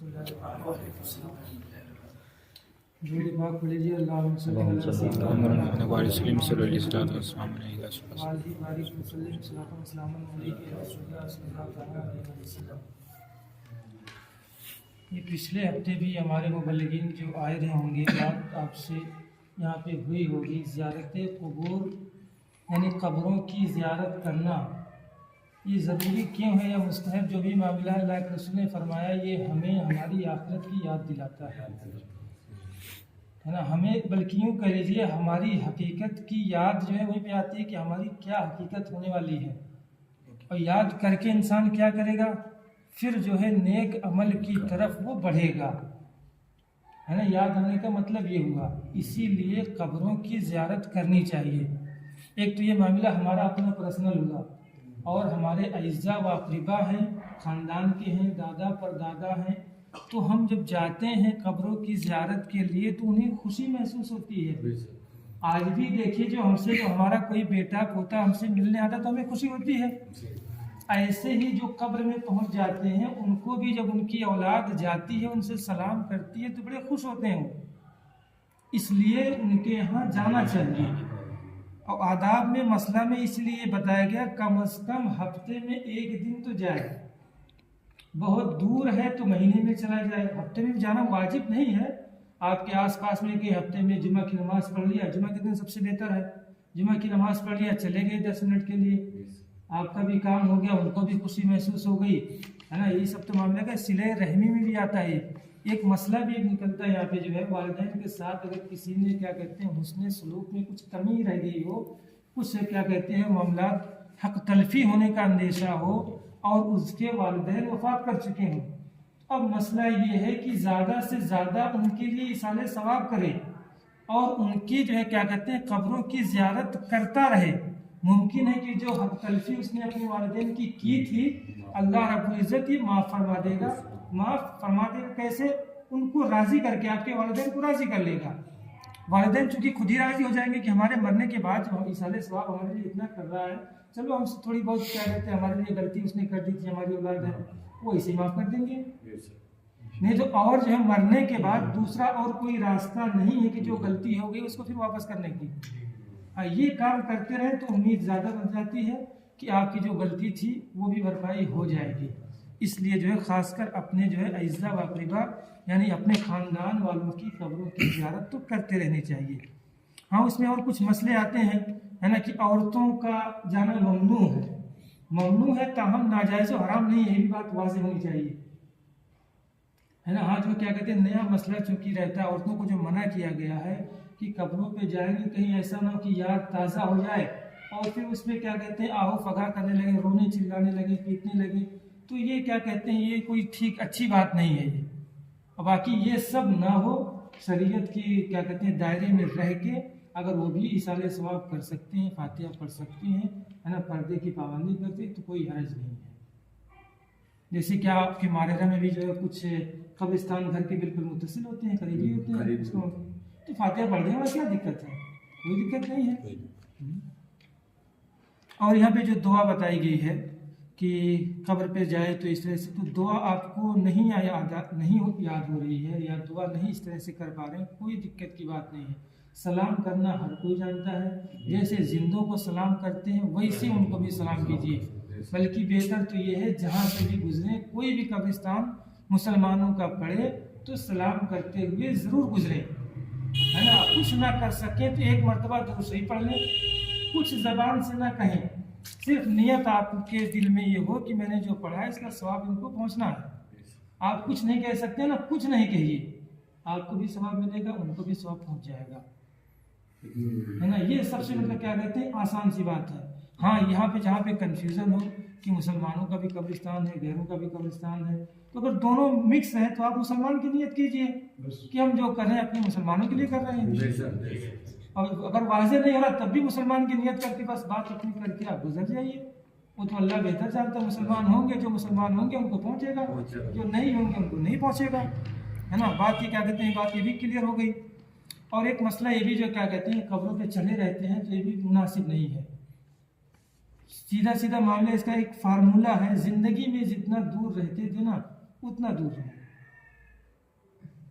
میرے پاک پڑھ لیجیے اللہم صلی اللہ علیہ وسلم. یہ پچھلے ہفتے بھی ہمارے مبلغین جو آئے رہے ہوں گے، بات آپ سے یہاں پہ ہوئی ہوگی، زیارت قبور یعنی قبروں کی زیارت کرنا یہ ضروری کیوں ہے یا مستحب جو بھی معاملہ ہے، اللہ کے رسول نے فرمایا یہ ہمیں ہماری آخرت کی یاد دلاتا ہے نا، ہمیں بلکہ یوں کہہ لیجیے ہماری حقیقت کی یاد جو ہے وہیں پہ آتی ہے کہ ہماری کیا حقیقت ہونے والی ہے، اور یاد کر کے انسان کیا کرے گا، پھر جو ہے نیک عمل کی طرف وہ بڑھے گا، ہے نا. یاد ہونے کا مطلب یہ ہوا، اسی لیے قبروں کی زیارت کرنی چاہیے. ایک تو یہ معاملہ ہمارا اپنا پرسنل ہوا، اور ہمارے اعزاء و اقربا ہیں، خاندان کے ہیں، دادا پر دادا ہیں، تو ہم جب جاتے ہیں قبروں کی زیارت کے لیے تو انہیں خوشی محسوس ہوتی ہے. آج بھی دیکھیے جو ہمارا کوئی بیٹا پوتا ہم سے ملنے آتا تو ہمیں خوشی ہوتی ہے. ایسے ہی جو قبر میں پہنچ جاتے ہیں ان کو بھی جب ان کی اولاد جاتی ہے ان سے سلام کرتی ہے تو بڑے خوش ہوتے ہیں. اس لیے ان کے یہاں جانا چاہیے. اور آداب میں مسئلہ میں اس لیے بتایا گیا کم از کم ہفتے میں ایک دن تو جائے، بہت دور ہے تو مہینے میں چلا جائے، ہفتے میں جانا واجب نہیں ہے. آپ کے آس پاس میں کہ ہفتے میں جمعہ کی نماز پڑھ لیا، جمعہ کے دن سب سے بہتر ہے، جمعہ کی نماز پڑھ لیا چلے گئے 10 منٹ کے لیے، آپ کا بھی کام ہو گیا، ان کو بھی خوشی محسوس ہو گئی، ہے نا. یہ سب تو معاملہ کا صلہ رحمی میں بھی آتا ہے. ایک مسئلہ بھی نکلتا ہے یہاں پہ جو ہے والدین کے ساتھ اگر کسی نے کیا کہتے ہیں حسن سلوک میں کچھ کمی رہ گئی ہو، کچھ کیا کہتے ہیں معاملات حق تلفی ہونے کا اندیشہ ہو اور اس کے والدین وفات کر چکے ہوں، اب مسئلہ یہ ہے کہ زیادہ سے زیادہ ان کے لیے ایصال ثواب کرے اور ان کی جو ہے کیا کہتے ہیں قبروں کی زیارت کرتا رہے. ممکن ہے کہ جو حق تلفی اس نے اپنے والدین کی تھی اللہ رب العزت یہ معاف فرما دے گا. معاف فرما دے گا کیسے؟ ان کو راضی کر کے، آپ کے والدین کو راضی کر لے گا. والدین چونکہ خود ہی راضی ہو جائیں گے کہ ہمارے مرنے کے بعد جو ہم ایصال ثواب ہمارے لیے اتنا کر رہا ہے، چلو ہم سے تھوڑی بہت کیا کہتے ہیں ہمارے لیے غلطی اس نے کر دی تھی، ہماری اولاد ہے وہ اسے معاف کر دیں گے. نہیں تو اور جو ہے مرنے کے بعد دوسرا اور کوئی راستہ نہیں ہے کہ جو غلطی ہو گئی اس کو پھر واپس کرنے کی. یہ کام کرتے رہے تو امید زیادہ بن جاتی ہے کہ آپ کی جو غلطی تھی وہ بھی بھرپائی ہو جائے گی. اس لیے جو ہے خاص کر اپنے جو ہے اعزاء و اقربا یعنی اپنے خاندان والوں کی قبروں کی زیارت تو کرتے رہنے چاہیے. ہاں اس میں اور کچھ مسئلے آتے ہیں، ہے نا، کہ عورتوں کا جانا ممنوع ہے تاہم ناجائز و حرام نہیں ہے، یہ بھی بات واضح ہونی چاہیے، ہے نا. ہاں جو کیا کہتے ہیں نیا مسئلہ چونکہ رہتا ہے، عورتوں کو جو منع کیا گیا ہے کہ قبروں پہ جائیں گے کہیں ایسا نہ ہو کہ یاد تازہ ہو جائے اور پھر اس میں کیا کہتے ہیں آہو فغا کرنے لگے، رونے چلانے لگے، پیٹنے لگے، تو یہ کیا کہتے ہیں یہ کوئی ٹھیک اچھی بات نہیں ہے. یہ اور باقی یہ سب نہ ہو، شریعت کی کیا کہتے ہیں دائرے میں رہ کے اگر وہ بھی ایصال ثواب کر سکتے ہیں، فاتحہ پڑھ سکتے ہیں، ہے نا، پردے کی پابندی کرتے تو کوئی حرج نہیں ہے. جیسے کہ آپ کے ماریرہ میں بھی جو ہے کچھ قبرستان گھر کے بالکل متصل ہوتے ہیں، قریبی ہوتے ہیں، اس کو تو فاتحہ پڑھ دیں اور کیا دقت ہے، کوئی دقت نہیں ہے. اور یہاں پہ جو دعا بتائی گئی ہے کہ قبر پہ جائے تو اس طرح سے، تو دعا آپ کو نہیں یاد ہو رہی ہے یا دعا نہیں اس طرح سے کر پا رہے ہیں، کوئی دقت کی بات نہیں ہے. سلام کرنا ہر کوئی جانتا ہے، جیسے زندوں کو سلام کرتے ہیں ویسے ان کو بھی سلام کیجیے. بلکہ بہتر تو یہ ہے جہاں سے بھی گزریں، کوئی بھی قبرستان مسلمانوں کا پڑے تو سلام کرتے ہوئے ضرور گزریں، ہے نا. کچھ نہ کر سکیں تو ایک مرتبہ درود شریف پڑھ لیں، کچھ زبان سے نہ کہیں، صرف نیت آپ کے دل میں یہ ہو کہ میں نے جو پڑھا ہے اس کا ثواب ان کو پہنچنا ہے. آپ کچھ نہیں کہہ سکتے نا، کچھ نہیں کہیے، آپ کو بھی ثواب ملے گا، ان کو بھی ثواب پہنچ جائے گا، ہے نا. یہ سب سے مطلب کیا کہتے ہیں آسان سی بات ہے. ہاں یہاں پہ جہاں پہ کنفیوژن ہو کہ مسلمانوں کا بھی قبرستان ہے، غیروں کا بھی قبرستان ہے، تو اگر دونوں مکس ہیں تو آپ مسلمان کی نیت کیجئے کہ ہم جو کر رہے ہیں اپنے مسلمانوں کے لیے کر رہے ہیں. اور اگر واضح نہیں ہو رہا تب بھی مسلمان کی نیت کر کے بس بات اپنی کر کے آپ گزر جائیے. وہ تو اللہ بہتر جانتا ہے، مسلمان ہوں گے، جو مسلمان ہوں گے ان کو پہنچے گا، جو نہیں ہوں گے ان کو نہیں پہنچے گا، ہے نا. بات یہ کیا کہتے ہیں، بات یہ بھی کلیئر ہو گئی. اور ایک مسئلہ یہ بھی جو کیا کہتے ہیں قبروں پہ چلے رہتے ہیں تو یہ بھی مناسب نہیں ہے. سیدھا معاملہ اس کا ایک فارمولہ ہے، زندگی میں جتنا دور رہتے تھے نا اتنا دور رہے،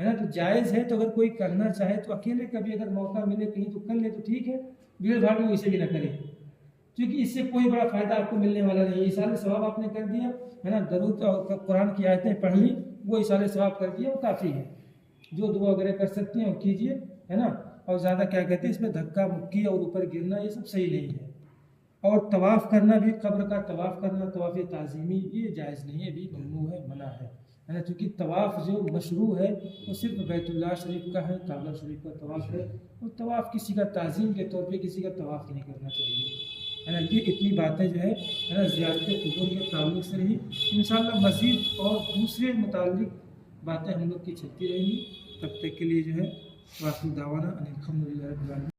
ہے نا. تو جائز ہے, تو اگر کوئی کرنا چاہے تو اکیلے کبھی اگر موقع ملے کہیں تو کر لے تو ٹھیک ہے, بھیڑ بھاڑ میں اسے بھی نہ کرے, کیونکہ اس سے کوئی بڑا فائدہ آپ کو ملنے والا نہیں ہے. اثار ثواب آپ نے کر دیا ہے نا, درود اور قرآن کی آیتیں پڑھ لی, وہ اثار ثواب کر دیا, وہ کافی ہے. جو دعا وغیرہ کر سکتے ہیں وہ کیجیے, ہے نا. اور زیادہ کیا کہتے ہیں اس میں دھکا مکی اور اوپر گرنا یہ سب صحیح نہیں ہے. اور طواف کرنا بھی, قبر کا طواف کرنا, طواف تعظیمی, یہ جائز نہیں ہے, بھی ممنوع ہے, منع ہے نا. چونکہ طواف جو مشروع ہے وہ صرف بیت اللہ شریف کا ہے, کعبہ شریف کا طواف ہے, اور طواف کسی کا تعظیم کے طور پہ کسی کا طواف نہیں کرنا چاہیے, ہے نا. یہ اتنی باتیں جو ہے نا زیارت قبور کے تعلق سے رہی. انشاءاللہ مزید اور دوسرے متعلق باتیں ہم لوگ کی چلتی رہیں گی. تب تک کے لیے جو ہے واخر دعوانا ان الحمدللہ رب العالمین.